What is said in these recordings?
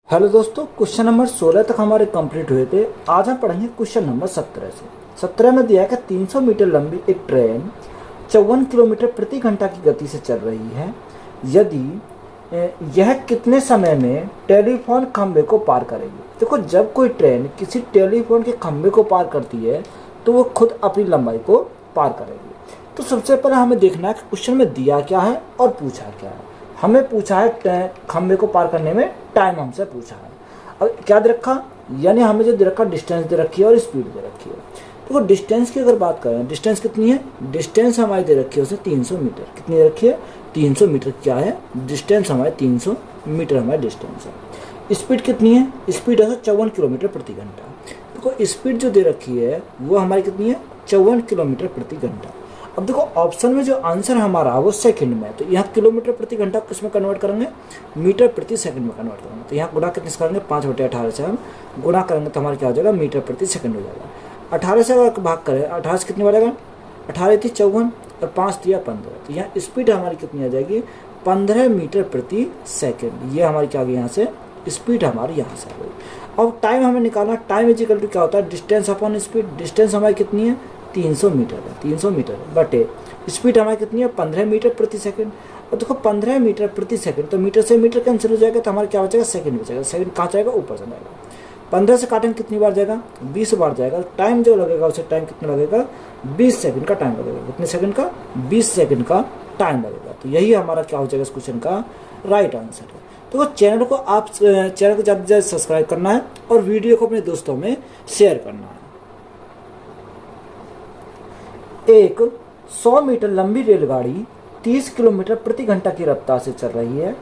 Hello दोस्तों, question number 16 तक हमारे कंप्लीट हुए थे। आज हम पढ़ेंगे क्वेश्चन नंबर 17 से। 17 में दिया है कि 300 मीटर लंबी एक ट्रेन 54 किलोमीटर प्रति घंटा की गति से चल रही है। यदि यह कितने समय में टेलीफोन खंभे को पार करेगी। देखो, जब कोई ट्रेन किसी टेलीफोन के खंभे को पार करती है तो वो खुद अपनी लंबाई को पार करेगी। तो सबसे पहले हमें देखना है कि क्वेश्चन में दिया क्या है और पूछा क्या है। हमें पूछा है खंभे को पार करने में टाइम हमसे पूछा है। अब क्या दे रखा, यानी हमें जो दे रखा डिस्टेंस दे रखी है और स्पीड दे रखी है। देखो, डिस्टेंस की अगर बात करें, डिस्टेंस कितनी है, डिस्टेंस हमारी दे रखी है उसे 300 मीटर। कितनी दे रखी है, 300 मीटर। क्या है, डिस्टेंस हमारे 300 मीटर हमारी डिस्टेंस है। स्पीड कितनी है, स्पीड है 54 किलोमीटर प्रति घंटा। देखो, स्पीड जो दे रखी है वो हमारी कितनी है, 54 किलोमीटर प्रति घंटा। अब देखो, ऑप्शन में जो आंसर हमारा वो सेकंड में है, तो यहाँ किलोमीटर प्रति घंटा किसमें कन्वर्ट करेंगे, मीटर प्रति सेकंड में कन्वर्ट करेंगे। तो यहाँ गुणा कितने से करेंगे, 5/18 से हम गुणा करेंगे तो हमारा क्या हो जाएगा, मीटर प्रति सेकंड हो जाएगा। 18 से अगर भाग करें, 18 से कितनी बढ़ेगा, 18 थी 54 और 5 दिया 15। तो यहाँ स्पीड हमारी कितनी आ जाएगी, 15 मीटर प्रति सेकेंड। ये हमारी क्या आ गई, यहाँ से स्पीड हमारी यहाँ से आ गई। अब टाइम हमें निकालना, टाइम इज इक्वल टू क्या होता है, डिस्टेंस अपॉन स्पीड। डिस्टेंस हमारी कितनी है, 300 मीटर है, 300 मीटर बटे स्पीड हमारी कितनी है, 15 मीटर प्रति सेकंड। और देखो, 15 मीटर प्रति सेकंड, तो मीटर से मीटर कैंसिल हो जाएगा तो हमारा क्या बचेगा, सेकंड बचेगा। सेकंड कहाँ जाएगा, ऊपर से जाएगा। 15 से काटेंगे कितनी बार जाएगा, 20 बार जाएगा। टाइम जो लगेगा उसे टाइम कितना लगेगा, 20 सेकंड का टाइम लगेगा। कितने सेकंड का, 20 सेकंड का टाइम लगेगा। तो यही हमारा क्या हो जाएगा इस क्वेश्चन का राइट आंसर है। तो चैनल को ज़्यादा से ज़्यादा सब्सक्राइब करना है और वीडियो को अपने दोस्तों में शेयर करना है। एक 100 मीटर लंबी रेलगाड़ी 30 किलोमीटर प्रति घंटा की रफ्तार से चल रही है।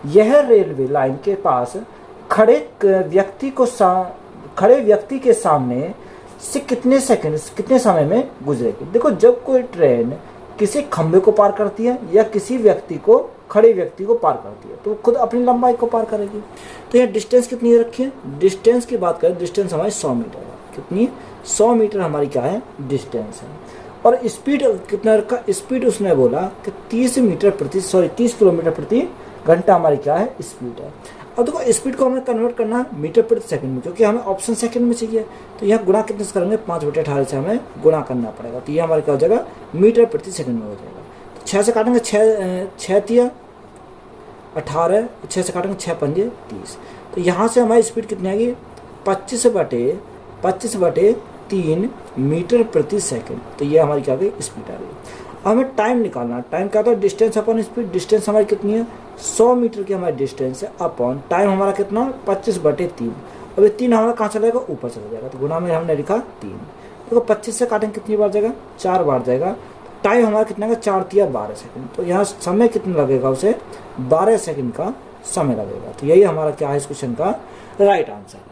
यह रेलवे लाइन के पास खड़े व्यक्ति के सामने से कितने समय में गुजरेगी। देखो, जब कोई ट्रेन किसी खंभे को पार करती है या किसी खड़े व्यक्ति को पार करती है तो वो खुद अपनी लंबाई को पार करेगी। तो यहाँ डिस्टेंस कितनी रखी है, डिस्टेंस की बात करें, डिस्टेंस हमारी 100 मीटर है। कितनी, 100 मीटर हमारी क्या है, डिस्टेंस है। और स्पीड कितना रखा, स्पीड उसने बोला कि 30 किलोमीटर प्रति घंटा हमारी क्या है, स्पीड है। अब देखो, स्पीड को हमें कन्वर्ट करना है मीटर प्रति सेकंड में, क्योंकि हमें ऑप्शन सेकंड में चाहिए। तो यहाँ गुणा कितने से करेंगे, 5/18 से हमें गुणा करना पड़ेगा। तो ये हमारा क्या हो जाएगा, मीटर प्रति सेकंड में हो जाएगा। तो 6 से काटेंगे, 6 तिया 18, 6 से काटेंगे 6 पंजे 30। तो यहाँ से हमारी स्पीड कितनी आएगी, 25/3 मीटर प्रति सेकंड। तो ये हमारी क्या गई, स्पीड आ गई। हमें टाइम निकालना, टाइम क्या होता है, डिस्टेंस अपॉन स्पीड। डिस्टेंस हमारी कितनी है, 100 मीटर की हमारी डिस्टेंस है, अपॉन टाइम हमारा कितना, 25/3। अब ये 3 हमारा कहाँ चला जाएगा, ऊपर चला जाएगा। तो गुणा में हमने लिखा 3। देखो, 25 से काटेंगे कितनी बार जाएगा, 4 बार जाएगा। टाइम हमारा कितना का, 4 तिया 12 सेकंड। तो यहाँ समय कितना लगेगा, उसे 12 सेकंड का समय लगेगा। तो यही हमारा क्या है इस क्वेश्चन का राइट आंसर है।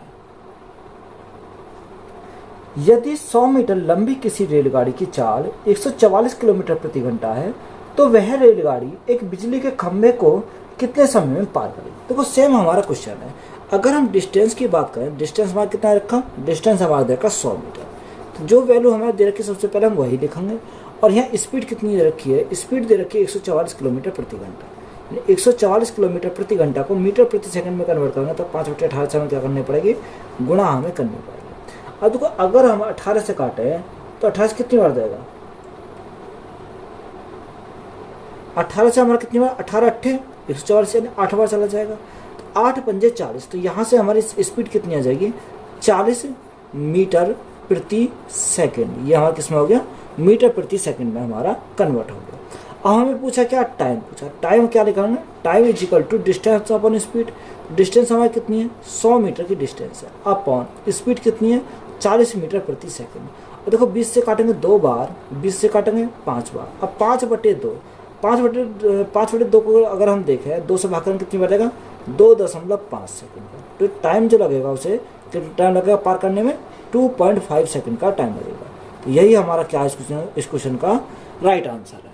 यदि 100 मीटर लंबी किसी रेलगाड़ी की चाल 144 किलोमीटर प्रति घंटा है तो वह रेलगाड़ी एक बिजली के खंभे को कितने समय में पार करेगी। देखो, सेम हमारा क्वेश्चन है। अगर हम डिस्टेंस की बात करें, डिस्टेंस हमारा कितना रखा, डिस्टेंस हमारा दे रखा 100 मीटर। तो जो वैल्यू हमारे दे रखी सबसे पहले हम वही लिखेंगे। और यहाँ स्पीड कितनी दे रखी है, स्पीड दे रखी है 144 किलोमीटर प्रति घंटा। 144 किलोमीटर प्रति घंटा को मीटर प्रति सेकंड में कन्वर्ट करेंगे तो 5/18 से हमें क्या करनी पड़ेगी, गुणा हमें करनी पड़ेगी। अब देखो, अगर हम 18 से काटे तो 18 से कितनी बार जाएगा, 18 से हमारा कितनी बार, 18 अट्ठे 144 यानी 8 बार चला जाएगा। तो 8 पंजे 40। तो यहाँ से हमारी स्पीड कितनी आ जाएगी, 40 मीटर प्रति सेकंड। ये हमारा किसमें हो गया, मीटर प्रति सेकंड में हमारा कन्वर्ट हो गया। अब हमें पूछा क्या, टाइम पूछा। टाइम क्या लिखाएंगे, time is equal to distance upon speed. Distance हमारी कितनी है, 100 मीटर की डिस्टेंस है, अपॉन स्पीड कितनी है, 40 मीटर प्रति सेकंड। और देखो, 20 से काटेंगे 2 बार, 20 से काटेंगे 5 बार। अब 5/2, 5/2 को अगर हम देखें, 2 से भाग करेंगे कितनी बढ़ेगा, 2.5 सेकंड का। तो टाइम जो लगेगा उसे कितना टाइम लगेगा पार करने में, 2.5 सेकंड का टाइम लगेगा। तो यही हमारा क्या है इस क्वेश्चन का राइट आंसर है।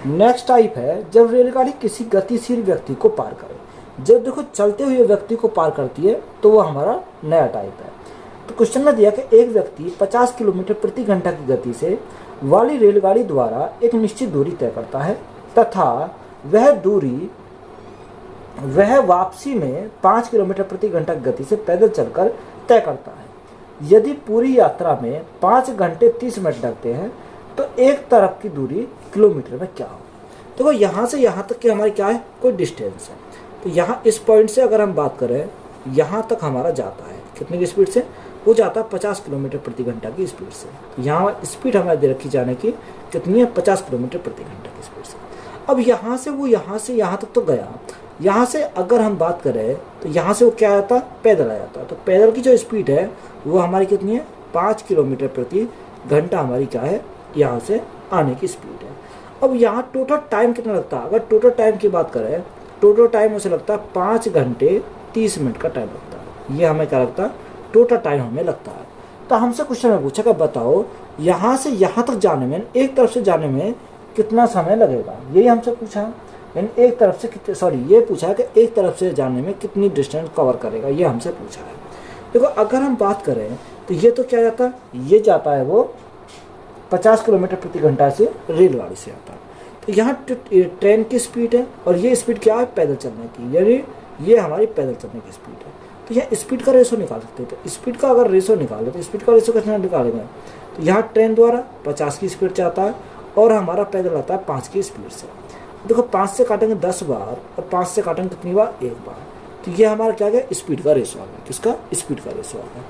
नेक्स्ट टाइप है जब रेलगाड़ी किसी गतिशील व्यक्ति को पार करे। जब देखो, चलते हुए व्यक्ति को पार करती है तो वो हमारा नया टाइप है। तो क्वेश्चन में दिया कि एक व्यक्ति 50 किलोमीटर प्रति घंटा की गति से वाली रेलगाड़ी द्वारा एक निश्चित दूरी तय करता है तथा वह दूरी वह वापसी में 5 किलोमीटर प्रति घंटा की गति से पैदल चलकर तय करता है। यदि पूरी यात्रा में 5 घंटे 30 मिनट लगते हैं तो एक तरफ की दूरी किलोमीटर में क्या हो। देखो यहाँ से यहाँ तक की हमारी क्या है, कोई डिस्टेंस है। तो यहाँ इस पॉइंट से अगर हम बात करें, यहाँ तक हमारा जाता है कितने की स्पीड से, वो जाता है 50 किलोमीटर प्रति घंटा की स्पीड से। तो यहाँ स्पीड हमारी दे रखी जाने की कितनी है, 50 किलोमीटर प्रति घंटा की स्पीड से। अब यहाँ से वो यहाँ से यहाँ तक तो गया, यहाँ से अगर हम बात करें तो यहाँ से वो क्या आया था, पैदल आया था। तो पैदल की जो स्पीड है वो हमारी कितनी है, 5 किलोमीटर प्रति घंटा हमारी क्या है, यहाँ से आने की स्पीड है। अब यहाँ टोटल टाइम कितना लगता है, अगर टोटल टाइम की बात करें, टोटल टाइम उसे लगता है 5 घंटे 30 मिनट का टाइम लगता है। ये हमें क्या लगता है, टोटल टाइम हमें लगता है। तो हमसे क्वेश्चन में पूछा कि बताओ यहाँ से यहाँ तक जाने में, एक तरफ से जाने में कितना समय लगेगा, यही हमसे पूछा। यानी एक तरफ से कितने, सॉरी ये पूछा है कि एक तरफ से जाने में कितनी डिस्टेंस कवर करेगा, ये हमसे पूछा है। देखो अगर हम बात करें तो ये तो क्या जाता है, ये जाता है वो 50 किलोमीटर प्रति घंटा से रेलगाड़ी से आता है। तो यहाँ ट्रेन की स्पीड है और ये स्पीड क्या है, पैदल चलने की, यानी ये हमारी पैदल चलने की स्पीड है। तो यह स्पीड का रेशो निकाल सकते हैं। तो स्पीड का अगर रेशो निकाले तो स्पीड का रेशो कितना निकालेंगे, तो यहाँ ट्रेन द्वारा 50 की स्पीड से आता है और हमारा पैदल आता है 5 की स्पीड से। देखो 5 से काटेंगे 10 बार और 5 से काटेंगे कितनी बार, 1 बार। तो ये हमारा क्या गया, स्पीड का रेशो आ गया। किसका, स्पीड का रेशो आ गया।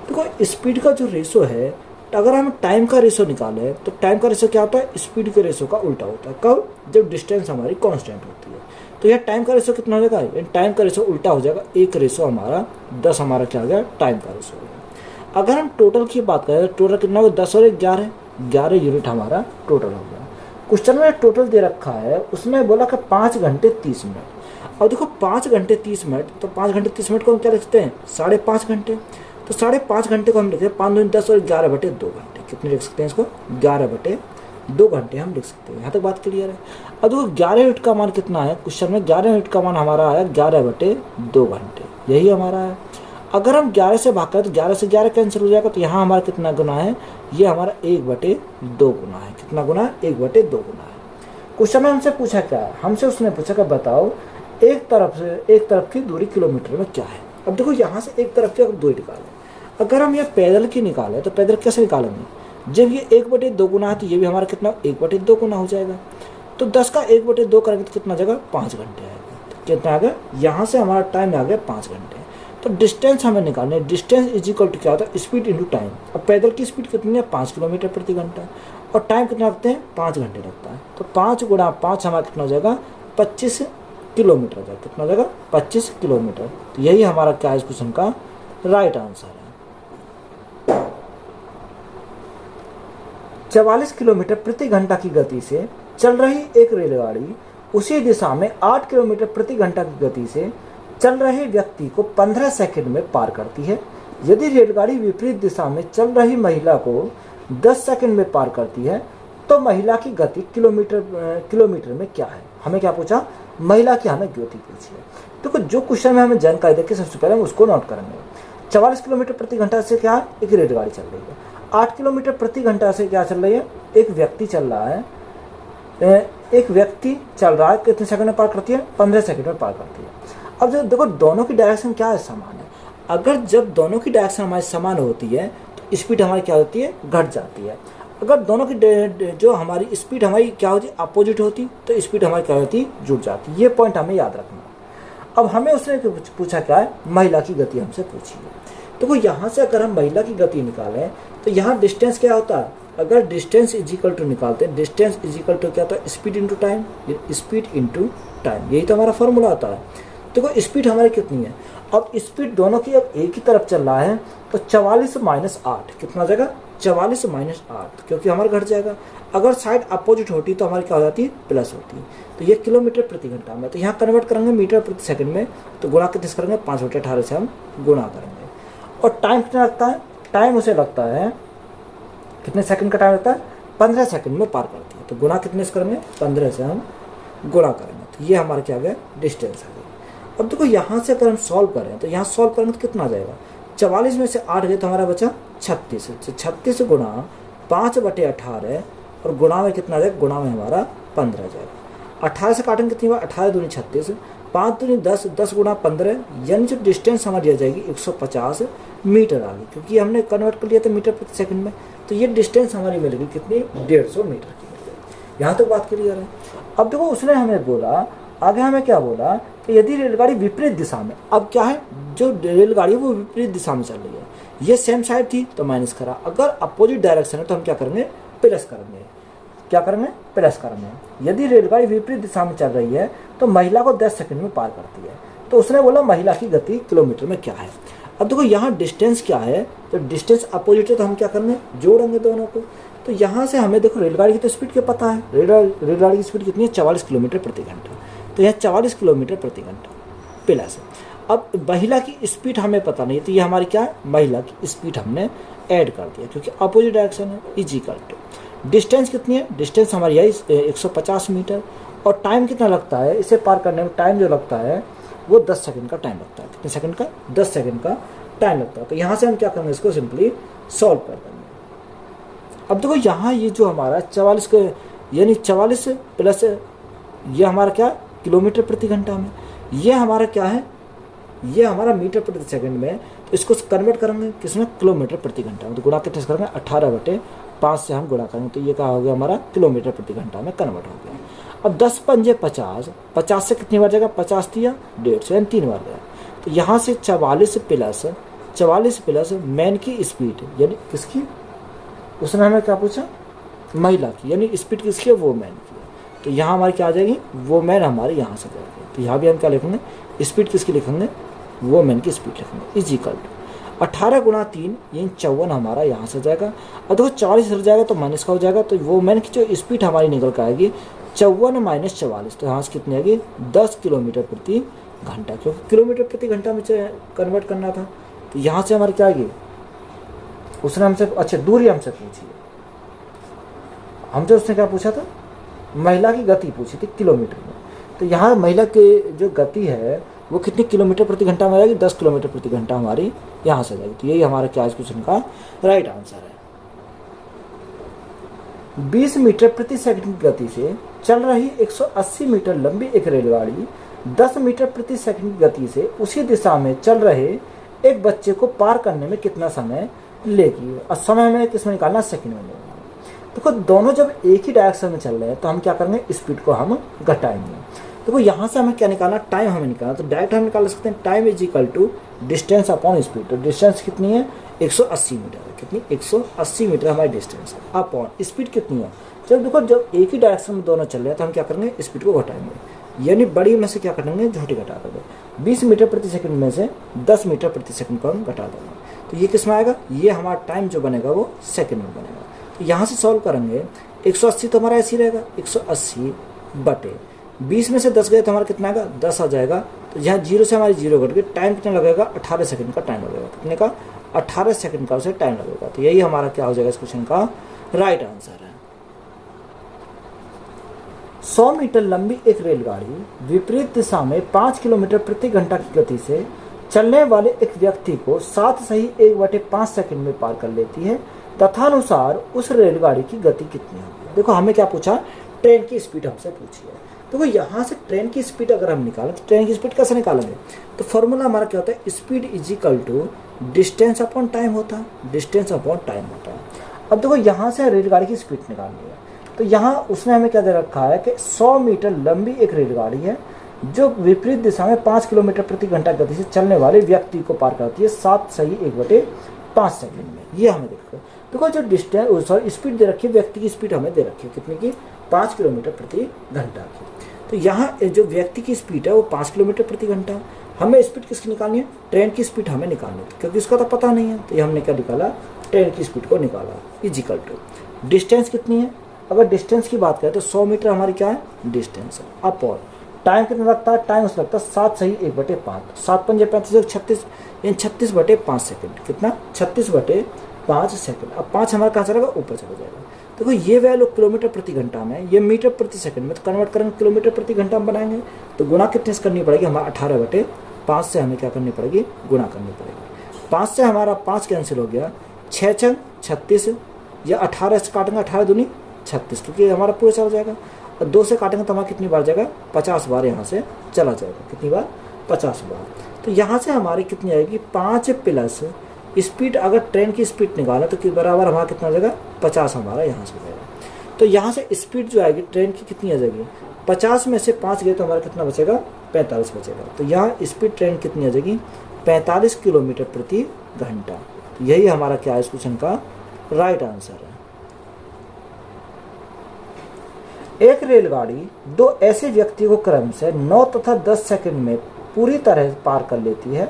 देखो स्पीड का जो रेशो है, अगर हम टाइम का रेशो निकालें तो टाइम का रेशो क्या होता है, स्पीड के रेशो का उल्टा होता है। कब, जब डिस्टेंस हमारी कांस्टेंट होती है। तो यह टाइम का रेशो कितना हो जाएगा, टाइम का रेशो उल्टा हो जाएगा। 1 रेशो हमारा 10 हमारा क्या हो गया, टाइम का रेशो हो गया। अगर हम टोटल की बात करें तो टोटल कितना होगा, 10 और 11 यूनिट हमारा टोटल हो गया। क्वेश्चन में टोटल दे रखा है, उसमें बोला कि 5 घंटे 30 मिनट। और देखो 5 घंटे 30 मिनट, तो 5 घंटे 30 मिनट को हम क्या लिखते हैं, 5.5 घंटे। तो 5.5 घंटे को हम लिखते हैं 5 दूनी 10 और 11/2 घंटे। कितने लिख सकते हैं इसको, 11/2 घंटे हम लिख सकते हैं। यहाँ तक बात क्लियर है। अब देखो 11 यूनिट का मान कितना है, क्वेश्चन में 11 यूनिट का मान हमारा आया 11/2 घंटे, यही हमारा है। अगर हम 11 से भाग करें तो 11 से 11 कैंसिल हो जाएगा। तो यहाँ हमारा कितना गुना है, ये हमारा 1/2 गुना है। कितना गुना है, 1/2 गुना है। क्वेश्चन में हमसे पूछा क्या है, हमसे उसने पूछा कि बताओ एक तरफ की दूरी किलोमीटर में क्या है। अब देखो यहाँ से एक तरफ की दूरी निकालें, अगर हम ये पैदल की निकालें तो पैदल कैसे निकालेंगे, जब ये 1/2 गुना है तो ये भी हमारा कितना 1/2 गुना हो जाएगा। तो 10 का 1/2 करेंगे तो कितना जगह, 5 घंटे आएगा। तो कितना आ गया, यहाँ से हमारा टाइम आ गया 5 घंटे। तो डिस्टेंस हमें निकालना है, डिस्टेंस इज इक्वल टू क्या होता है, स्पीड इंटू टाइम। अब पैदल की स्पीड कितनी है, 5 किलोमीटर प्रति घंटा, और टाइम कितना लगते हैं, 5 घंटे लगता है। तो 5 गुणा 5 हमारा कितना हो जाएगा, 25 किलोमीटर हो जाएगा। कितना हो जाएगा, 25 किलोमीटर। तो यही हमारा क्या है इस क्वेश्चन का राइट आंसर है। 44 किलोमीटर प्रति घंटा की गति से चल रही एक रेलगाड़ी उसी दिशा में 8 किलोमीटर प्रति घंटा की गति से चल रहे व्यक्ति को 15 सेकंड में पार करती है। यदि रेलगाड़ी विपरीत दिशा में चल रही महिला को 10 सेकंड में पार करती है तो महिला की गति किलोमीटर में क्या है। हमें क्या पूछा, महिला की हमें गति पूछी है। देखो जो क्वेश्चन में हमें जानकारी देखिए, सबसे पहले हम उसको नोट करेंगे। 44 किलोमीटर प्रति घंटा से क्या है, एक रेलगाड़ी चल रही है। 8 किलोमीटर प्रति घंटा से क्या चल रही है, एक व्यक्ति चल रहा है। एक व्यक्ति चल रहा है, कितने सेकंड में पार करती है, 15 सेकंड में पार करती है। अब जो देखो दोनों की डायरेक्शन क्या है, समान है। अगर जब दोनों की डायरेक्शन हमारी समान होती है तो स्पीड हमारी क्या होती है, घट जाती है। अगर दोनों की जो हमारी स्पीड हमारी क्या होती है, अपोजिट होती, तो स्पीड हमारी क्या होती है, जुड़ जाती है। ये पॉइंट हमें याद रखना। अब हमें उसने पूछा क्या है, महिला की गति हमसे पूछी है। देखो यहाँ से अगर हम महिला की गति निकालें तो यहाँ डिस्टेंस क्या होता है, अगर डिस्टेंस इज इक्वल टू निकालते हैं, डिस्टेंस इज इक्वल टू क्या होता है, speed into time. Speed into time, यही तो हमारा फॉर्मूला होता है। देखो स्पीड हमारी कितनी है, अब स्पीड दोनों की अब एक ही तरफ चल रहा है तो 44 माइनस 8 कितना हो जाएगा, 44 माइनस 8, क्योंकि हमारा घट जाएगा। अगर साइड अपोजिट होती तो हमारी क्या हो जाती है, प्लस होती है। तो ये किलोमीटर प्रति घंटा में, तो यहाँ कन्वर्ट करेंगे मीटर प्रति सेकंड में, तो गुणा कितने से करेंगे, 5/18 से हम गुणा करेंगे। और टाइम कितना लगता है, टाइम उसे लगता है कितने सेकंड का टाइम लगता है, 15 सेकंड में पार करती है। तो गुणा कितने से करेंगे, 15 से हम गुणा करेंगे। तो ये हमारा क्या गया, डिस्टेंस आ गया। अब देखो यहाँ से अगर हम सॉल्व करें तो यहाँ सॉल्व करेंगे तो कितना आ जाएगा, 44 में से 8 गए तो हमारा बचा 36। 36 गुणा 5/18 और गुणा में कितना आ जाएगा, गुणा में हमारा 15 आ जाएगा। 18 से काटेंगे कितनी बार, 18 दूनी 36, 5 दूनी 10, 10 गुणा 15, यानी जो डिस्टेंस हमारी आ जाएगी 150 मीटर आ गई, क्योंकि हमने कन्वर्ट कर लिया था मीटर प्रति सेकंड में। तो ये डिस्टेंस हमारी मिल गई कितनी, 150 मीटर की मिल गई। यहाँ तक बात क्लियर है। अब देखो उसने हमें बोला, आगे हमें क्या बोला कि यदि रेलगाड़ी विपरीत दिशा में, अब क्या है, जो रेलगाड़ी वो विपरीत दिशा में चल रही है, ये सेम साइड थी तो माइनस करा, अगर अपोजिट डायरेक्शन है तो हम क्या करेंगे, प्लस करेंगे। क्या करेंगे, प्लस करेंगे। यदि रेलगाड़ी विपरीत दिशा में चल रही है तो महिला को 10 सेकंड में पार करती है। तो उसने बोला महिला की गति किलोमीटर में क्या है। अब देखो यहाँ डिस्टेंस क्या है, तो डिस्टेंस अपोजिट है तो हम क्या करेंगे, जोड़ेंगे दोनों को। तो यहाँ से हमें देखो रेलगाड़ी की तो स्पीड क्या पता है, रेलगाड़ी की स्पीड कितनी है, 44 किलोमीटर प्रति घंटा। तो यहाँ 44 किलोमीटर प्रति घंटा प्लस है। अब महिला की स्पीड हमें पता नहीं, तो ये हमारी क्या है, महिला की स्पीड हमने ऐड कर दिया क्योंकि अपोजिट डायरेक्शन है, इक्वल टू डिस्टेंस कितनी है, डिस्टेंस हमारी है 150 मीटर, और टाइम कितना लगता है इसे पार करने में, टाइम जो लगता है वो 10 सेकंड का टाइम लगता है। कितने सेकंड का, 10 सेकंड का टाइम लगता है। तो यहाँ से हम क्या करेंगे, इसको सिंपली सॉल्व कर देंगे। अब देखो यहाँ ये जो हमारा 44 के यानी 44 प्लस ये हमारा क्या, किलोमीटर प्रति घंटा में, ये हमारा क्या है, ये हमारा मीटर प्रति सेकंड में। तो इसको कन्वर्ट करेंगे किसमें, किलोमीटर प्रति घंटा में। तो गुणा कितने से करेंगे, 18/5 से हम गुणा करेंगे, तो ये क्या हो गया हमारा, किलोमीटर प्रति घंटा में कन्वर्ट हो गया। अब 10 पंजे 50, 50 से कितनी बार जाएगा, 50 दिया 150 यानी 3 बार गया। तो यहाँ से 44 प्लस मैन की स्पीड, यानी किसकी, उसने हमें क्या पूछा, महिला की, यानी स्पीड किसकी है, वो मैन की है। तो यहाँ हमारी क्या आ जाएगी, वो मैन हमारे यहाँ से जाएगी। तो यहाँ भी हम क्या लिखेंगे, स्पीड किसकी लिखेंगे, वो मैन की स्पीड लिखेंगे, इज इक्वल टू 18 गुणा 3 यानी 54 हमारा यहाँ से जाएगा। और देखो 40 हट जाएगा तो माइनस का हो जाएगा, तो वो मैन की जो स्पीड हमारी निकल कर आएगी 54 माइनस 44, तो यहाँ से कितनी आएगी, 10 किलोमीटर प्रति घंटा, क्योंकि किलोमीटर प्रति घंटा में कन्वर्ट करना था। तो यहाँ से हमारी क्या आएगी, उसने हमसे, अच्छा दूरी हमसे पूछी है, हमसे उसने क्या पूछा था, महिला की गति पूछी थी किलोमीटर में। तो यहाँ महिला की जो गति है वो कितनी किलोमीटर प्रति घंटा में आएगी, 10 किलोमीटर प्रति घंटा हमारी यहाँ से जाएगी। तो यही हमारा क्या इस क्वेश्चन का राइट आंसर है। 20 मीटर प्रति सेकंड की गति से चल रही 180 मीटर लंबी एक रेलगाड़ी 10 मीटर प्रति सेकंड की गति से उसी दिशा में चल रहे एक बच्चे को पार करने में कितना समय लेगी। और समय में किसमें निकालना, सेकंड में लेगा। देखो दोनों जब एक ही डायरेक्शन में चल रहे हैं तो हम क्या करेंगे, स्पीड को हम घटाएंगे। देखो यहाँ से हमें क्या निकालना, टाइम हमें निकालना। तो डायरेक्ट हम निकाल सकते हैं, time is equal to distance upon speed. तो डिस्टेंस कितनी है, 180 मीटर है। कितनी, 180 मीटर हमारी डिस्टेंस है, अपॉन स्पीड कितनी है। जब देखो जब एक ही डायरेक्शन में दोनों चल रहे हैं तो हम क्या करेंगे, स्पीड को घटाएंगे, यानी बड़ी में से क्या करेंगे, छोटी घटा देंगे। 20 मीटर प्रति सेकंड में से 10 मीटर प्रति सेकंड को हम घटा देंगे। तो ये किस में आएगा, ये हमारा टाइम जो बनेगा वो सेकंड में बनेगा। तो यहाँ से सॉल्व करेंगे, 180 तो हमारा ऐसे ही रहेगा, 180 बटे 20 में से 10 गए तो हमारा कितना आएगा, 10 आ जाएगा। तो यहाँ 0 से हमारी 0 घट गई, टाइम कितना लगेगा, 18 सेकंड का टाइम लगेगा। कितने का, 18 सेकंड का उसे टाइम लगेगा। तो यही हमारा क्या हो जाएगा इस क्वेश्चन का राइट आंसर है। 100 मीटर लंबी एक रेलगाड़ी विपरीत दिशा में 5 किलोमीटर प्रति घंटा की गति से चलने वाले एक व्यक्ति को 7 सही 1/5 सेकंड में पार कर लेती है, तथानुसार उस रेलगाड़ी की गति कितनी होगी। देखो हमें क्या पूछा, ट्रेन की स्पीड हमसे पूछी है। देखो यहाँ से ट्रेन की स्पीड अगर हम निकालें तो ट्रेन की स्पीड कैसे निकालेंगे, तो फॉर्मूला हमारा क्या होता है, speed is equal to distance upon time होता है, डिस्टेंस अपॉन टाइम होता है। अब देखो यहाँ से रेलगाड़ी की स्पीड निकालनी है, तो यहाँ उसने हमें क्या दे रखा है कि 100 मीटर लंबी एक रेलगाड़ी है जो विपरीत दिशा में 5 किलोमीटर प्रति घंटा गति से चलने वाले व्यक्ति को पार करती है 7 सही 1/5 सेकंड में। ये हमें देखो जो डिस्टेंस सॉरी स्पीड दे रखी है, व्यक्ति की स्पीड हमें दे रखी है कितने की, 5 किलोमीटर प्रति घंटा की। तो यहाँ जो व्यक्ति की स्पीड है वो 5 किलोमीटर प्रति घंटा। हमें स्पीड किसकी निकालनी है, ट्रेन की स्पीड हमें निकालनी है, क्योंकि इसका तो पता नहीं है। तो ये हमने क्या निकाला, ट्रेन की स्पीड को निकाला, इज इक्वल टू डिस्टेंस कितनी है। अगर डिस्टेंस की बात करें तो 100 मीटर हमारी क्या है, डिस्टेंस है। अपॉन टाइम कितना लगता है, टाइम उसमें लगता है 7 सही 1/5, 7 पंजे 35 36 यानी 36/5 सेकंड। कितना, 36/5 सेकंड। अब 5 हमारा कहाँ चलेगा, ऊपर चला जाएगा। देखो ये वैल्यू किलोमीटर प्रति घंटा में, ये मीटर प्रति सेकंड में, तो कन्वर्ट करेंगे किलोमीटर प्रति घंटा में बनाएंगे। तो गुणा कितने से करनी पड़ेगी, हमारा 18/5 से हमें क्या करनी पड़ेगी, गुणा करनी पड़ेगी। 5 से हमारा 5 कैंसिल हो गया, 6 छंग 36 या 18 से काटेंगे, 18 दूनी 36, क्योंकि हमारा पूरा चल जाएगा। और 2 से काटेंगे तो हमारा कितनी बार जाएगा, 50 बार यहाँ से चला जाएगा। कितनी बार, 50 बार। तो यहाँ से हमारी कितनी आएगी, 5 प्लस स्पीड, अगर ट्रेन की स्पीड निकालें तो बराबर हमारा कितना हो जाएगा, 50 हमारा यहाँ से जाएगा। तो यहाँ से स्पीड जो आएगी ट्रेन की कितनी आ जाएगी, 50 में से 5 गए तो हमारा कितना बचेगा, 45 बचेगा। तो यहाँ स्पीड ट्रेन कितनी आ जाएगी, 45 किलोमीटर प्रति घंटा। तो यही हमारा क्या है इस क्वेश्चन का राइट आंसर है। एक रेलगाड़ी 2 ऐसे व्यक्ति को क्रम से 9 तथा 10 सेकंड में पूरी तरह पार कर लेती है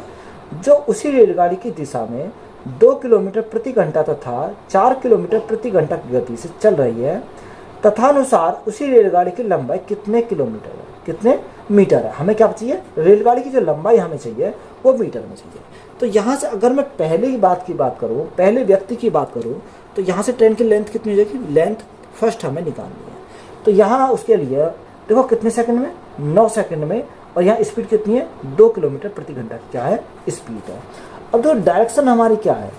जो उसी रेलगाड़ी की दिशा में 2 किलोमीटर प्रति घंटा तथा 4 किलोमीटर प्रति घंटा की गति से चल रही है। तथानुसार उसी रेलगाड़ी की लंबाई कितने किलोमीटर है, कितने मीटर है। हमें क्या चाहिए, रेलगाड़ी की जो लंबाई हमें चाहिए वो मीटर में चाहिए। तो यहाँ से अगर मैं पहले ही बात की बात करूँ, पहले व्यक्ति की बात करूँ, तो यहाँ से ट्रेन की लेंथ कितनी हो जाएगी, लेंथ फर्स्ट हमें निकालनी है। तो यहाँ उसके लिए देखो कितने सेकंड में, 9 सेकंड में, और यहाँ स्पीड कितनी है, 2 किलोमीटर प्रति घंटा क्या है, स्पीड है। अब तो डायरेक्शन हमारी क्या है,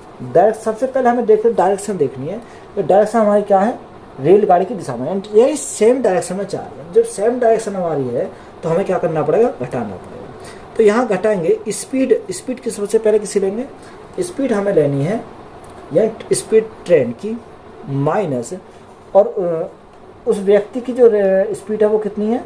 सबसे पहले हमें डायरेक्शन देखनी है। तो डायरेक्शन हमारी क्या है, रेलगाड़ी की दिशा में, यानी सेम डायरेक्शन में जा रही है। जब सेम डायरेक्शन हमारी है तो हमें क्या करना पड़ेगा, घटाना पड़ेगा। तो यहाँ घटाएंगे स्पीड की सबसे पहले किसी लेंगे, स्पीड हमें लेनी है या स्पीड ट्रेन की माइनस, और उस व्यक्ति की जो स्पीड है वो कितनी है,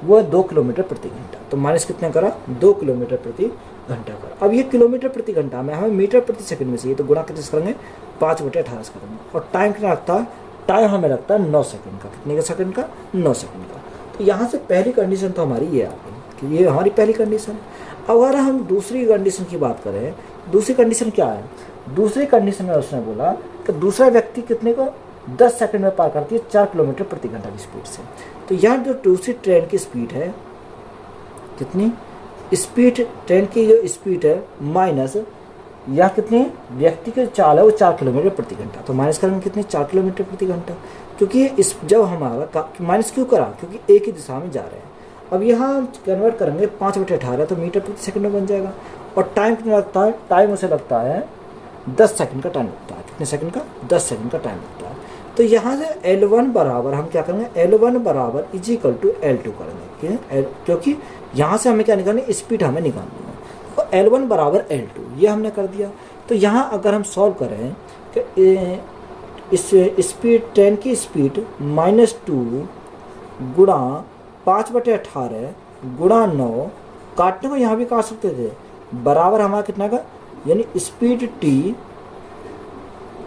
वो है 2 किलोमीटर प्रति घंटा। तो माइनस कितने करा, 2 किलोमीटर प्रति घंटा करा। अब ये किलोमीटर प्रति घंटा में हमें मीटर प्रति सेकंड में चाहिए, तो गुणा कितने से करेंगे, 5/18 करेंगे। और टाइम कितना लगता है, टाइम हमें लगता है 9 सेकंड का। कितने का सेकंड का, 9 सेकंड का। तो यहाँ से पहली कंडीशन तो हमारी ये आ गई कि ये हमारी पहली कंडीशन है। अगर हम दूसरी कंडीशन की बात करें, दूसरी कंडीशन क्या है, दूसरी कंडीशन में उसने बोला कि दूसरा व्यक्ति कितने को 10 सेकंड में पार करती है 4 किलोमीटर प्रति घंटा की स्पीड से। तो यहाँ जो दूसरी ट्रेन की स्पीड है कितनी, स्पीड ट्रेन की जो स्पीड है माइनस यहाँ कितनी व्यक्ति की चाल है वो 4 किलोमीटर प्रति घंटा। तो माइनस करेंगे कितनी, 4 किलोमीटर प्रति घंटा। क्योंकि इस जब हमारा माइनस क्यों करा, क्योंकि एक ही दिशा में जा रहे हैं। अब यहाँ कन्वर्ट करेंगे 5/18 तो मीटर प्रति सेकंड में बन जाएगा। और टाइम कितना लगता है, टाइम उसे लगता है 10 सेकंड का टाइम लगता है। कितने सेकंड का, 10 सेकंड का टाइम लगता है। तो यहाँ से L1 बराबर हम क्या करेंगे, L1 बराबर इजिकल टू L2 करेंगे, क्योंकि यहाँ से हमें क्या निकालनी, स्पीड हमें निकालनी है। तो L1 बराबर L2 ये हमने कर दिया। तो यहाँ अगर हम सॉल्व करें कि इस स्पीड ट्रेन की स्पीड -2 गुणा 5/18 गुणा 9, काटने को यहाँ भी काट सकते थे, बराबर हमारा कितना का, यानी स्पीड टी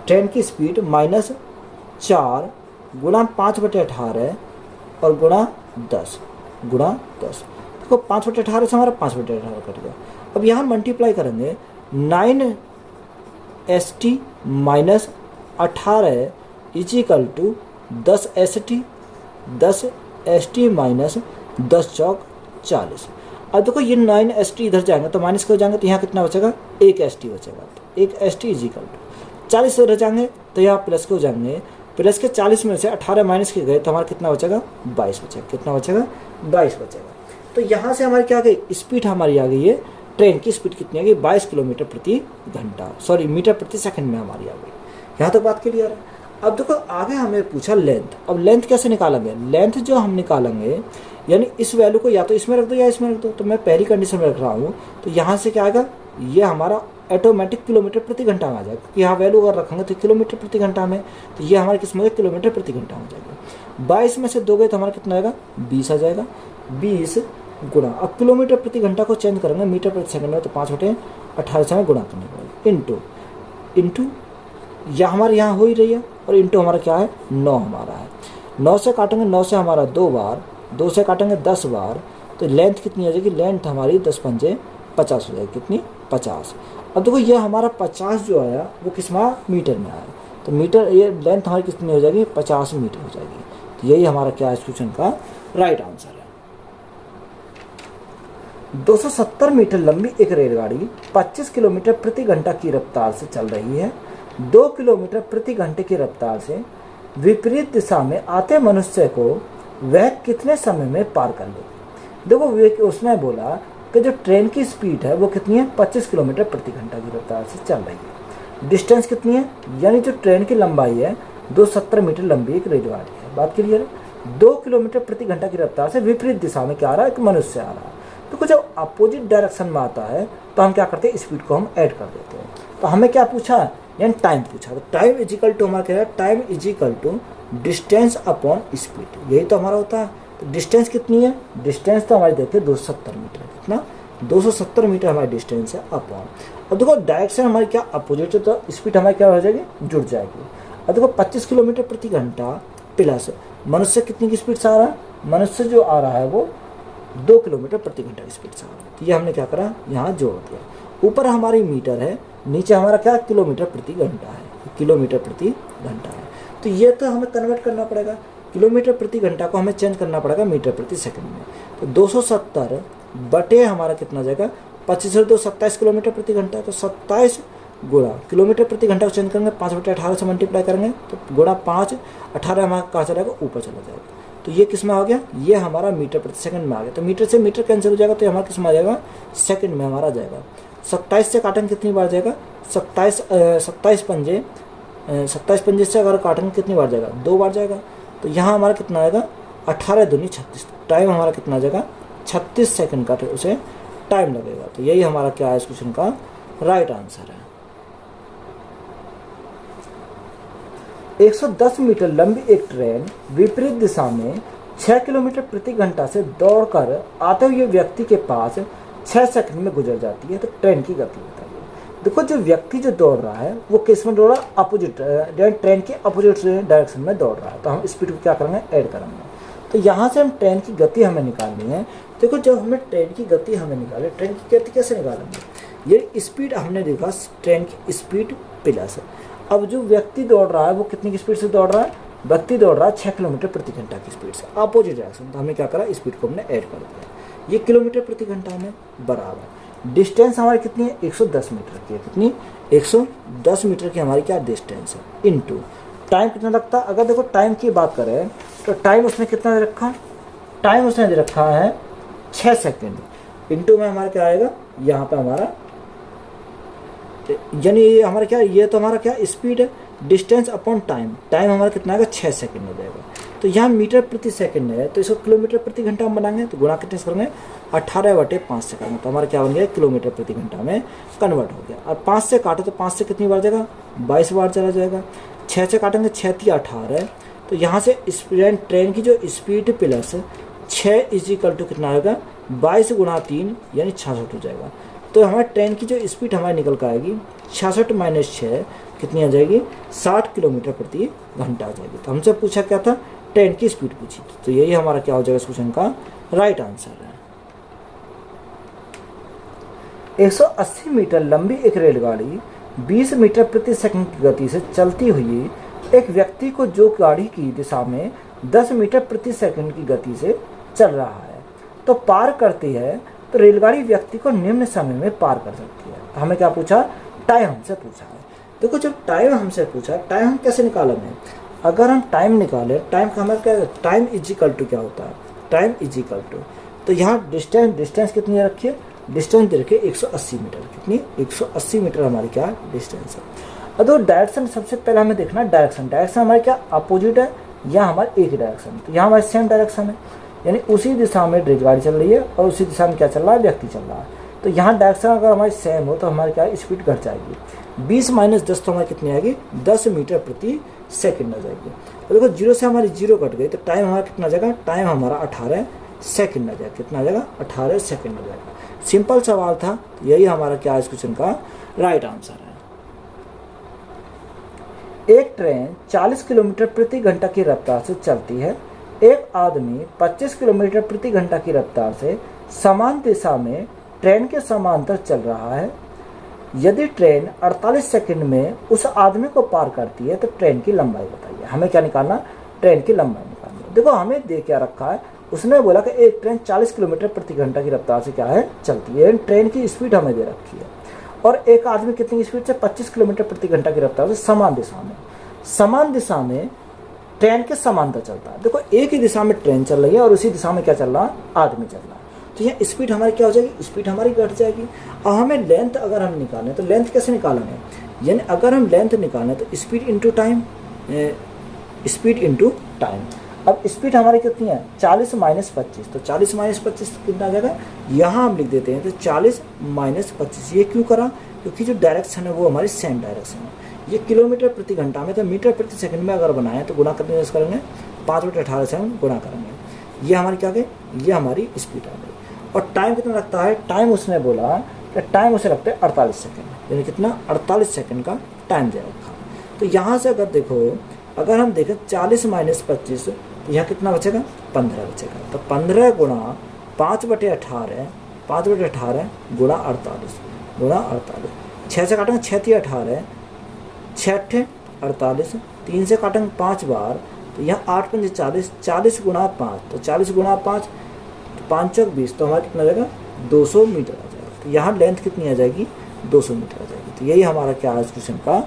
ट्रेन की स्पीड -4 गुणा 5/18 और गुणा 10 देखो 5/18 से हमारा 5/18 कट गया। अब यहाँ मल्टीप्लाई करेंगे 9ST minus 18 is equal to 10ST minus 10 चौक 40। अब देखो ये 9ST इधर जाएंगे तो माइनस के हो जाएंगे, तो यहाँ कितना बचेगा, 1ST बचेगा। तो 1ST इजिकल टू 40 से इधर जाएंगे तो यहाँ प्लस के हो जाएंगे, प्लस के 40 में से 18 माइनस के गए तो हमारा कितना बचेगा, 22 बचेगा। कितना बचेगा, 22 बचेगा। तो यहाँ से हमारी क्या आ गई, स्पीड हमारी आ गई है, ट्रेन की स्पीड कितनी आ गई, 22 किलोमीटर प्रति घंटा, सॉरी मीटर प्रति सेकंड में हमारी आ गई। यहाँ तक बात क्लियर है। अब देखो आगे हमें पूछा लेंथ। अब लेंथ कैसे निकालेंगे, लेंथ जो हम निकालेंगे यानी इस वैल्यू को या तो इसमें रख दो या इसमें रख दो। तो मैं पहली कंडीशन में रख रहा हूँ, तो यहाँ से क्या आएगा, ये हमारा ऑटोमेटिक किलोमीटर प्रति घंटा में आ जाएगा, क्योंकि यहाँ वैल्यू अगर रखेंगे तो किलोमीटर प्रति घंटा में, तो ये हमारे किस में किलोमीटर प्रति घंटा हो जाएगा। 22 में से 2 गए तो हमारा कितना आएगा, 20 आ जाएगा। 20 गुणा, अब किलोमीटर प्रति घंटा को चेंज करेंगे मीटर प्रति सेकंड में, तो 5/18 से हमें गुणा करना पड़ेगा, इंटू या हमारे यहाँ हो ही रही है, और इंटू हमारा क्या है, 9 हमारा है। 9 से काटेंगे, 9 से हमारा 2 बार, 2 से काटेंगे 10 बार, तो लेंथ कितनी आ जाएगी, लेंथ हमारी 10×5 = 50 हो जाएगी। कितनी, 50। अब देखो ये हमारा 50 जो आया वो किस में, मीटर में आया। तो मीटर, ये लेंथ हमारी कितनी हो जाएगी, 50 मीटर हो जाएगी। तो यही हमारा क्या है इस क्वेश्चन का राइट आंसर है। 270 मीटर लंबी एक रेलगाड़ी 25 किलोमीटर प्रति घंटा की रफ्तार से चल रही है। 2 किलोमीटर प्रति घंटे की रफ्तार से विपरीत दिशा में आते मनुष्य को वह कितने समय में पार कर लेगी। देखो उसने बोला कि जो ट्रेन की स्पीड है वो कितनी है, 25 किलोमीटर प्रति घंटा की रफ्तार से चल रही है। डिस्टेंस कितनी है, यानी जो ट्रेन की लंबाई है 270 मीटर लंबी एक रेलगाड़ी है। बात क्लियर है। 2 किलोमीटर प्रति घंटा की रफ्तार से विपरीत दिशा में क्या आ रहा है, एक मनुष्य आ रहा है। देखो जब अपोजिट डायरेक्शन में आता है तो हम क्या करते हैं, स्पीड को हम ऐड कर देते हैं। तो हमें क्या पूछा, यानी टाइम पूछा। तो टाइम इज इक्वल टू हमारा क्या है, time is equal to distance upon speed, यही तो हमारा होता है। तो डिस्टेंस कितनी है, डिस्टेंस तो हमारी देखिए 270 मीटर, कितना 270 मीटर हमारी डिस्टेंस है अपॉन। अब देखो डायरेक्शन हमारी क्या अपोजिट है, तो स्पीड हमारी क्या हो जाएगी, जुड़ जाएगी। अब देखो 25 किलोमीटर प्रति घंटा प्लस मनुष्य कितनी की स्पीड से आ रहा है, मनुष्य जो आ रहा है वो 2 किलोमीटर प्रति घंटा की स्पीड से आ रहा है। तो ये हमने क्या करा, यहाँ जोड़ दिया। ऊपर हमारी मीटर है, नीचे हमारा क्या किलोमीटर प्रति घंटा है, किलोमीटर प्रति घंटा है। तो ये तो हमें कन्वर्ट करना पड़ेगा, किलोमीटर प्रति घंटा को हमें चेंज करना पड़ेगा मीटर प्रति सेकंड में। तो 270 बटे हमारा कितना जाएगा, 25 और 2 27 किलोमीटर प्रति घंटा। तो 27 गुणा किलोमीटर प्रति घंटा को चेंज करेंगे, 5/18 से मल्टीप्लाई करेंगे तो गुणा 5, 18 हमारा कहाँ चला जाएगा, ऊपर चला जाएगा। तो ये किस में आ गया, ये हमारा मीटर प्रति सेकंड में आ गया। तो मीटर से मीटर कैंसिल हो जाएगा, तो हमारा किस में आ जाएगा, सेकंड में हमारा जाएगा। 27 से काटेंगे कितनी बार जाएगा, 27 पंजे से अगर काटेंगे कितनी बार जाएगा, 2 बार जाएगा। तो यहाँ हमारा कितना आएगा, 18 दूनी 36। टाइम हमारा कितना आ जाएगा, 36 सेकंड का उसे टाइम लगेगा। तो यही हमारा क्या है इस क्वेश्चन का राइट आंसर है। 110 मीटर लंबी एक ट्रेन विपरीत दिशा में 6 किलोमीटर प्रति घंटा से दौड़कर आते हुए व्यक्ति के पास 6 सेकंड में गुजर जाती है। तो ट्रेन की गति बताइए। देखो जो व्यक्ति जो दौड़ रहा है वो किस में दौड़ रहा है, अपोजिट, ट्रेन के अपोजिट डायरेक्शन में दौड़ रहा है। तो हम स्पीड को क्या करेंगे, ऐड करेंगे। तो यहाँ से हम ट्रेन की गति हमें निकालनी है। देखो जब हमें ट्रेन की गति हमें निकाले, ट्रेन की गति कैसे निकालेंगे, ये स्पीड हमने देखा ट्रेन की स्पीड प्लस। अब जो व्यक्ति दौड़ रहा है वो कितनी की स्पीड से दौड़ रहा है, व्यक्ति दौड़ रहा है 6 किलोमीटर प्रति घंटा की स्पीड से, अपोजिट डायरेक्शन। तो हमने क्या करा, स्पीड को हमने ऐड कर दिया। ये किलोमीटर प्रति घंटा में बराबर डिस्टेंस हमारी कितनी है, 110 मीटर की है। कितनी, 110 मीटर की हमारी क्या डिस्टेंस है, इनटू टाइम कितना लगता है। अगर देखो टाइम की बात करें तो टाइम उसने कितना दे रखा, टाइम उसने दे रखा है 6 सेकेंड, इनटू में हमारा क्या आएगा, यहाँ पे हमारा यानी ये हमारा क्या, ये तो हमारा क्या स्पीड है, डिस्टेंस अपॉन टाइम, टाइम हमारा कितना आएगा 6 सेकंड हो जाएगा। तो यहाँ मीटर प्रति सेकंड है, तो इसको किलोमीटर प्रति घंटा हम बनाएंगे। तो गुणा कितने से करेंगे, 18/5 से करेंगे। तो हमारा क्या बन गया, किलोमीटर प्रति घंटा में कन्वर्ट हो गया। और 5 से काटे तो 5 से कितनी बार जाएगा, 22 बार चला जाएगा। 6 से काटेंगे, 6 × 18। तो यहाँ से ट्रेन की जो स्पीड प्लस 6 इजिकल टू कितना आएगा, 22 × 3 यानी 66 हो जाएगा। तो हमारे ट्रेन की जो स्पीड हमारी निकल कर आएगी 66 - 6 कितनी आ जाएगी, 60 किलोमीटर प्रति घंटा आ जाएगी। तो हमसे पूछा क्या था, ट्रेन की स्पीड पूछी। तो यही हमारा क्या हो जाएगा इस क्वेश्चन का राइट आंसर है। 180 मीटर लंबी एक रेलगाड़ी 20 मीटर प्रति सेकंड की गति से चलती हुई एक व्यक्ति को जो गाड़ी की दिशा में 10 मीटर प्रति सेकंड की गति से चल रहा है तो पार करती है, तो रेलगाड़ी व्यक्ति को निम्न समय में पार कर सकती है। तो हमें क्या पूछा, टाइम हमसे पूछा है। देखो जब टाइम हमसे पूछा, टाइम हम कैसे निकालेंगे, अगर हम टाइम निकालें, टाइम का हमारा क्या, टाइम इजिकल टू क्या होता है, टाइम इजिकल टू, तो यहाँ डिस्टेंस कितनी रखी है, डिस्टेंस दे रखिए 180 मीटर। कितनी, 180 मीटर हमारी क्या डिस्टेंस है। अब तो डायरेक्शन सबसे पहले हमें देखना, डायरेक्शन हमारी क्या अपोजिट है या हमारे एक डायरेक्शन। तो यहाँ हमारी सेम डायरेक्शन है, यानी उसी दिशा में रेलगाड़ी चल रही है और उसी दिशा में क्या चल रहा है, व्यक्ति चल रहा है। तो यहाँ डायरेक्शन अगर हमारी सेम हो तो हमारी क्या स्पीड घट जाएगी। 20 - 10 तो हमारी कितनी आएगी, 10 मीटर प्रति सेकंड आ जाएगी। तो देखो 0 से हमारी 0 कट गई, तो टाइम हमारा कितना आ जाएगा, टाइम हमारा 18 सेकंड आ जाएगा। कितना आ जाएगा, 18 सेकंड आ जाएगा। सिंपल सवाल था, यही हमारा क्या इस क्वेश्चन का राइट आंसर है। एक ट्रेन 40 किलोमीटर प्रति घंटा की रफ्तार से चलती है। एक आदमी 25 किलोमीटर प्रति घंटा की रफ्तार से समान दिशा में ट्रेन के समांतर चल रहा है। यदि ट्रेन 48 सेकंड में उस आदमी को पार करती है तो ट्रेन की लंबाई बताइए। हमें क्या निकालना, ट्रेन की लंबाई निकालनी। देखो हमें दे क्या रखा है, उसने बोला कि एक ट्रेन 40 किलोमीटर प्रति घंटा की रफ्तार से क्या है, चलती है। ट्रेन की स्पीड हमें दे रखी है और एक आदमी कितनी स्पीड से, 25 किलोमीटर प्रति घंटा की रफ्तार से समान दिशा में ट्रेन के समांतर चलता है। देखो एक ही दिशा में ट्रेन चल रही है और उसी दिशा में क्या चल रहा है, आदमी चल रहा है। तो यहाँ स्पीड हमारी क्या हो जाएगी, स्पीड हमारी घट जाएगी। और हमें लेंथ अगर हम निकालें तो लेंथ कैसे निकालेंगे, यानी अगर हम लेंथ निकालें तो speed into time, speed into time. अब स्पीड हमारी कितनी है 40 माइनस 25, तो 40 माइनस 25 कितना आ जाएगा, यहाँ हम लिख देते हैं तो 40 माइनस 25। ये क्यों करा, क्योंकि जो डायरेक्शन है वो हमारी सेम डायरेक्शन है। ये किलोमीटर प्रति घंटा में, तो मीटर प्रति सेकंड में अगर बनाए तो गुणा करने से करेंगे 5/18 से हम गुणा करेंगे। ये हमारी क्या गई, ये हमारी स्पीड आ गई। और टाइम कितना लगता है, टाइम उसने बोला कि टाइम उसे लगता है 48 सेकेंड, यानी कितना 48 सेकेंड का टाइम दे रखा। तो यहाँ से अगर देखो, अगर हम देखें 40 माइनस 25, तो यहाँ कितना बचेगा 15 बचेगा। तो 15 गुणा 5/18, 5/18 गुणा 48, गुणा 48, 6 से काटेंगे 6 × 18, 6 × 48, 3 से काटेंगे 5 बार, तो यहाँ 8 × 5 40, 40 गुणा 5, तो 40 गुणा 5, 5 × 20, तो हमारा कितना आ जाएगा 200 मीटर आ जाएगा। तो यहाँ लेंथ कितनी आ जाएगी 200 मीटर आ जाएगी। तो यही हमारा क्या है इस क्वेश्चन का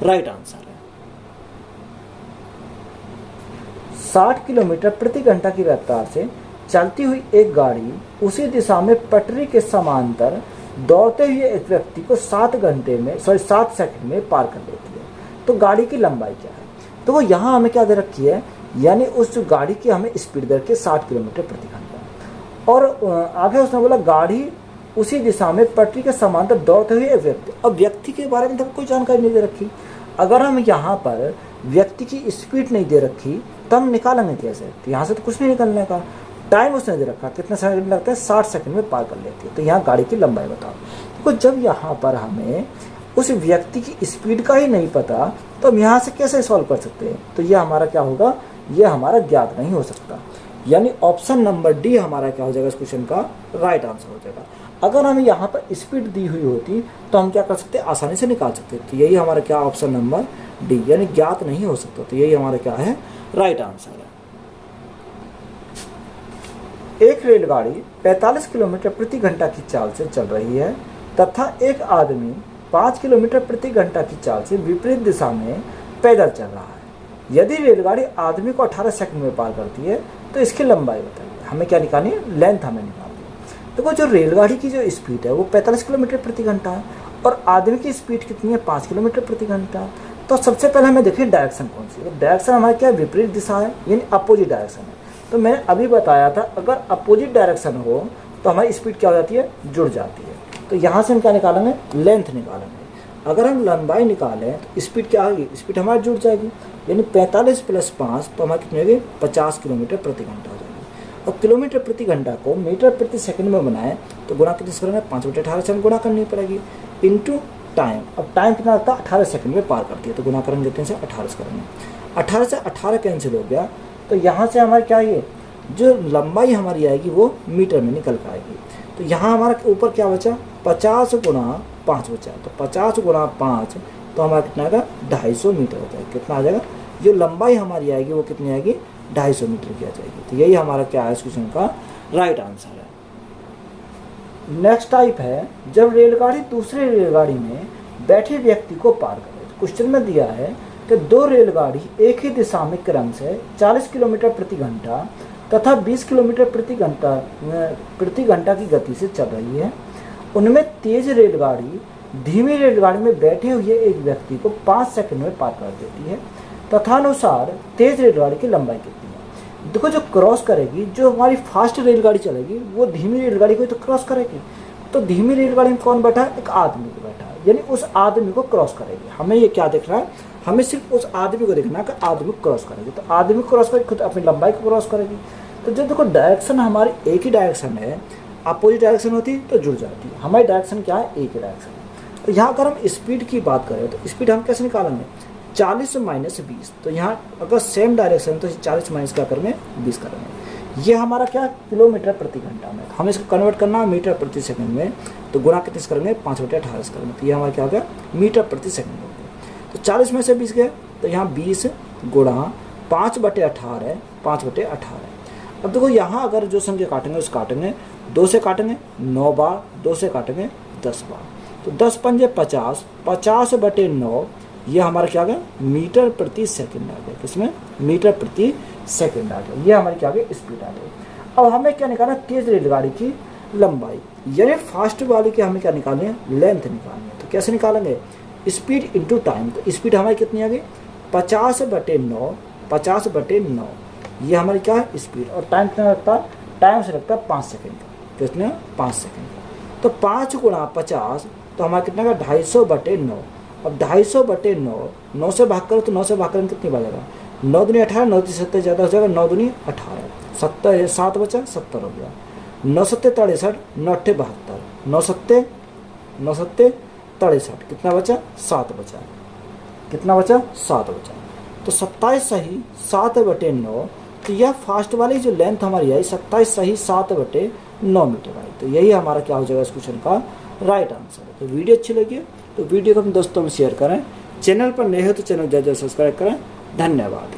राइट आंसर है। 60 किलोमीटर प्रति घंटा की रफ्तार से चलती हुई एक गाड़ी उसी दिशा में पटरी के समांतर दौड़ते हुए एक व्यक्ति को 7 सेकंड में पार कर लेती है। तो गाड़ी की लंबाई क्या है, तो वो यहाँ हमें क्या दे रखी है, यानी उस जो गाड़ी की हमें स्पीड दे रखी है 60 किलोमीटर प्रति घंटा। और आगे उसने बोला गाड़ी उसी दिशा में पटरी के समांतर दौड़ते हुए एक व्यक्ति। अब व्यक्ति के बारे में तो कोई जानकारी नहीं दे रखी। अगर हम यहाँ पर व्यक्ति की स्पीड नहीं दे रखी तो हम निकालेंगे कैसे, तो यहाँ से तो कुछ नहीं निकलने का। टाइम उसने दे रखा, कितना सेकंड लगता है 60 सेकंड में पार कर लेती है। तो यहाँ गाड़ी की लंबाई बताओ। तो जब यहाँ पर हमें उस व्यक्ति की स्पीड का ही नहीं पता तो हम यहाँ से कैसे सॉल्व कर सकते हैं, तो ये हमारा क्या होगा, ये हमारा ज्ञात नहीं हो सकता। यानी ऑप्शन नंबर डी हमारा क्या हो जाएगा इस क्वेश्चन का राइट आंसर हो जाएगा। अगर हमें यहाँ पर स्पीड दी हुई होती तो हम क्या कर सकते, आसानी से निकाल सकते। तो यही हमारा क्या ऑप्शन नंबर डी, यानी ज्ञात नहीं हो सकता। तो यही हमारा क्या है राइट आंसर है। एक रेलगाड़ी 45 किलोमीटर प्रति घंटा की चाल से चल रही है तथा एक आदमी 5 किलोमीटर प्रति घंटा की चाल से विपरीत दिशा में पैदल चल रहा है। यदि रेलगाड़ी आदमी को 18 सेकंड में पार करती है तो इसकी लंबाई बताइए। हमें क्या निकालनी है, लेंथ हमें निकालनी है। देखो जो रेलगाड़ी की जो स्पीड है वो 45 किलोमीटर प्रति घंटा है और आदमी की स्पीड कितनी है 5 किलोमीटर प्रति घंटा। तो सबसे पहले हमें देखिए डायरेक्शन कौन सी है। डायरेक्शन हमारी क्या विपरीत दिशा है, यानी अपोजिट डायरेक्शन है। तो मैंने अभी बताया था अगर अपोजिट डायरेक्शन हो तो हमारी स्पीड क्या हो जाती है, जुड़ जाती है। तो यहाँ से हम क्या निकालेंगे, लेंथ निकालेंगे। अगर हम लंबाई निकालें तो स्पीड क्या आएगी, स्पीड हमारी जुड़ जाएगी। यानी 45 + 5 तो हमारी कितनी होगी 50 किलोमीटर प्रति घंटा हो जाएगी। और किलोमीटर प्रति घंटा को मीटर प्रति सेकंड में बनाए तो गुणा कितने से करेंगे, 5/18 से हम गुणा करनी पड़ेगी इंटू टाइम। अब टाइम कितना लगता है 18 सेकंड में पार करती है। तो गुणा करेंगे कितने से 18 से करेंगे, 18 से 18 कैंसिल हो गया। तो यहाँ से हमारे क्या ये जो लंबाई हमारी आएगी वो मीटर में निकल कर आएगी। तो यहाँ हमारा ऊपर क्या बचा 50 × 5 बचा। तो 50 × 5 तो हमारा कितना आएगा 250 मीटर हो जाएगा। कितना आ जाएगा, जो लंबाई हमारी आएगी वो कितनी आएगी 250 मीटर की आ जाएगी। तो यही हमारा क्या है इस क्वेश्चन का राइट आंसर है। नेक्स्ट टाइप है जब रेलगाड़ी दूसरे रेलगाड़ी में बैठे व्यक्ति को पार करे। तो क्वेश्चन में दिया है कि दो रेलगाड़ी एक ही दिशा में क्रम से 40 किलोमीटर प्रति घंटा तथा 20 किलोमीटर प्रति घंटा की गति से चल रही है। उनमें तेज रेलगाड़ी धीमी रेलगाड़ी में बैठे हुए एक व्यक्ति को 5 सेकंड में पार कर देती है। तथानुसार तेज रेलगाड़ी की लंबाई कितनी है। देखो जो क्रॉस करेगी, जो हमारी फास्ट रेलगाड़ी चलेगी वो धीमी रेलगाड़ी को तो क्रॉस करेगी। तो धीमी रेलगाड़ी में कौन बैठा है, एक आदमी को बैठा है, यानी उस आदमी को क्रॉस करेगी। हमें ये क्या देखना है, हमें सिर्फ उस आदमी को देखना है कि आदमी को क्रॉस करेगी। तो आदमी को क्रॉस करेगी, खुद अपनी लंबाई को क्रॉस करेगी। तो जब देखो डायरेक्शन हमारी एक ही डायरेक्शन है, अपोजिट डायरेक्शन होती तो जुड़ जाती है। हमारी डायरेक्शन क्या है, एक ही डायरेक्शन है। तो यहाँ अगर हम स्पीड की बात करें तो स्पीड हम कैसे निकालेंगे, 40 - 20। तो यहाँ अगर सेम डायरेक्शन तो 40 माइनस क्या करेंगे 20 करेंगे। ये हमारा क्या किलोमीटर प्रति घंटा में, हमें इसको कन्वर्ट करना है मीटर प्रति सेकंड में। तो गुणा कितने से करेंगे 5/18 करेंगे। तो ये हमारा क्या हो गया मीटर प्रति सेकंड हो गया। तो 40 में से 20 गए तो यहाँ 20 गुणा 5/18, 5/18। अब देखो यहाँ अगर जो संख्या काटेंगे उस काटेंगे 2 से काटेंगे 9 बार, 2 से काटेंगे 10 बार। तो 10 × 5 = 50, 50/9 ये हमारा क्या आ गया मीटर प्रति सेकंड आ गया। किसमें, मीटर प्रति सेकंड आ गया। ये हमारी क्या आ गई स्पीड आ गई। अब हमें क्या निकालना है, तेज रेलगाड़ी की लंबाई, यानी फास्ट वाली की हमें क्या निकालनी है, लेंथ निकालनी है। तो कैसे निकालेंगे, स्पीड इंटू टाइम। तो स्पीड हमारी कितनी आ गई 50/9, 50/9 ये हमारी क्या है स्पीड। और टाइम कितना लगता है, टाइम से लगता है 5 सेकेंड का, कितने 5 सेकेंड का। तो 5 गुणा 50 तो हमारा कितना का 250/9। अब 250/9, 9 से भाग करो तो 9 से भाग करें कितनी बचेगा, 9 दूनी 18, 9 70 ज़्यादा हो जाएगा, 9 दूनी 18, 70 7 बचा 70 हो गया, 9 7 63, 9 8 72, 9 7 63, कितना बचा 7 बचा, कितना बचा 7 बचा। तो 27 सही 7/9। तो यह फास्ट वाली जो लेंथ हमारी है 27 सही 7/9 मीटर आई। तो यही हमारा क्या हो जाएगा इस क्वेश्चन का राइट आंसर। तो वीडियो अच्छी लगी तो वीडियो को अपने दोस्तों में शेयर करें, चैनल पर नए हो तो चैनल जल्द सब्सक्राइब करें। धन्यवाद।